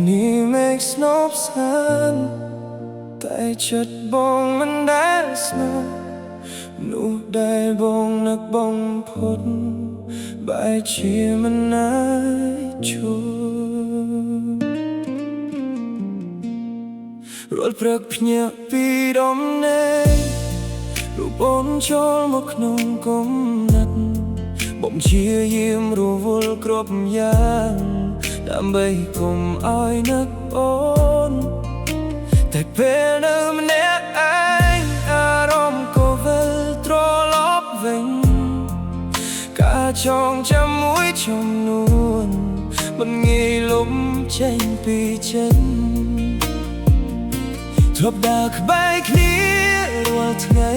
នេះមេឃស្នូបស្អាតតែចិត្តបងមិនដែលស្នូបនោះដែលបងនឹកបងផុតបែរជាមិនអាចជួបរាល់ព្រឹកភ្ញាក់ពីដំណេករូបអូនចូលមកក្នុងគំនិតបំជាយាមរវល់គ្រប់យ៉ាងដើម្បីកុំឲ្យនឹកអូនតែពេលនៅម្នាក់ឯងអារម្មណ៍ក៏វិលត្រឡប់វិញការចងចាំមួយចំនួនមិនងាយលំចេញពីចិត្តធ្លាប់ដើរក្បែរគ្នារាល់ថ្ងៃ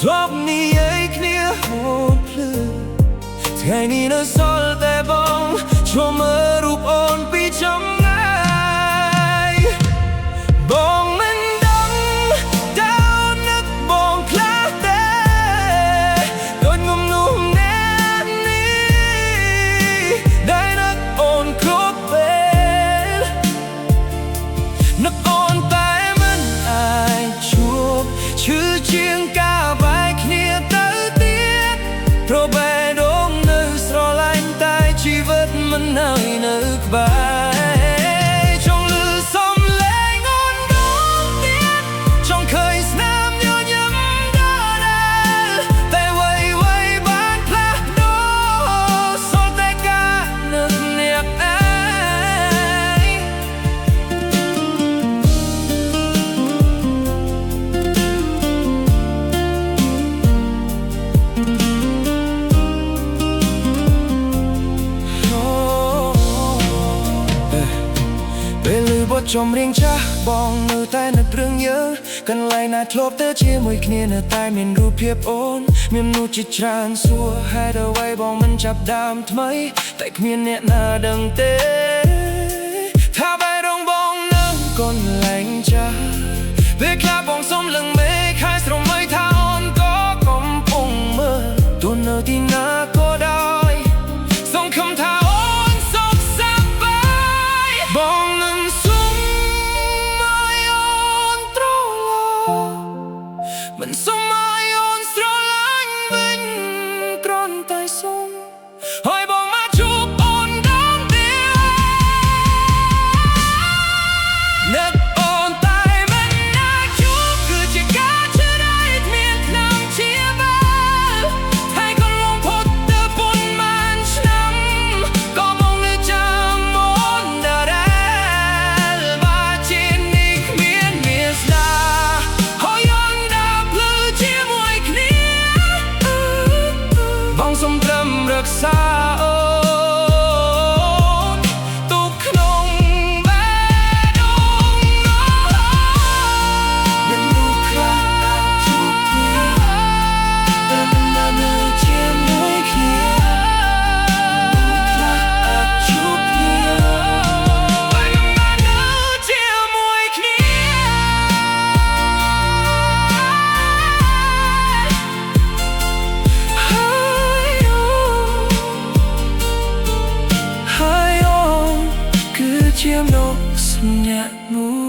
ធ្លាប់និយាយគ្នាហូរភ្លឺថ្ងៃនេះនៅសល់តែបងចូលមើលរូបអូនពីចម្ងាយបងមិនដឹងតើនឹកបងខ្លះទេដូចងំនោះអ្នកនេះដែលនឹកអូនគ្រប់ពេលនឹកអូនតែមិនអាចជួបឈឺជាងការបែកគ្នាទៅទៀតព្រោះបេះដូងនៅស្រឡាញ់តែជីវិតមិននៅក្បែរចង់លឺសំឡេងអូនដងទៀតចង់ឃើញស្នាមញញឹមដល់តែអ្វីបានផ្លាស់ប្ដូរសល់តែការនឹកអ្នកឯងពេលឮបទចម្រៀងចាស់បងនៅតែនឹករឿងយើងកន្លែងណាធ្លាប់ទៅជាមួយគ្នានៅតែមានរូបភាពអូនមានមនុស្សជាច្រើនសួរហេតុអ្វីបងមិនចាប់ដើមថ្មីតែគ្មានអ្នកណាដឹងទេថាបែររងបងនៅកន្លែងចាស់ពេលខ្លះបងសុំលឹងមេឃហើយស្រមៃថាអូនក៏កំពុងមើលទោះនៅទីណាក៏ដោយសង្ឃឹមថាអូនសុខសប្បាយបងនឹងសុំឲ្យអូនត្រឡប់មិនសុំឲ្យអូនស្រឡាញ់វិញគ្រាន់តែសុំឲ្យបងមកជួបអូនដងទៀតនឹកអូនតែមិនអាចជួបគឺជាការជឿដែលគ្មានថ្នាំជាបាលហើយកន្លងផុតទៅប៉ុន្មានឆ្នាំក៏បងនៅចាំអូនដែលបាជានេះគ្មានមានស្ដាហើយអូនដើរភ្លឺជាមួយគ្នាបងសូមត្រឹមរក្សាអូនទុកក្នុងបេះដូងមានមនុស្សខ្លះអាចជួបគ្នាតែមិននៅជាមួយគ្នាមនុស្សខ្លះអាចជួបគ្នាតែមិននៅជាមួយគ្នាហើយអូនគឺជាមនុស្សម្នាក់មួយ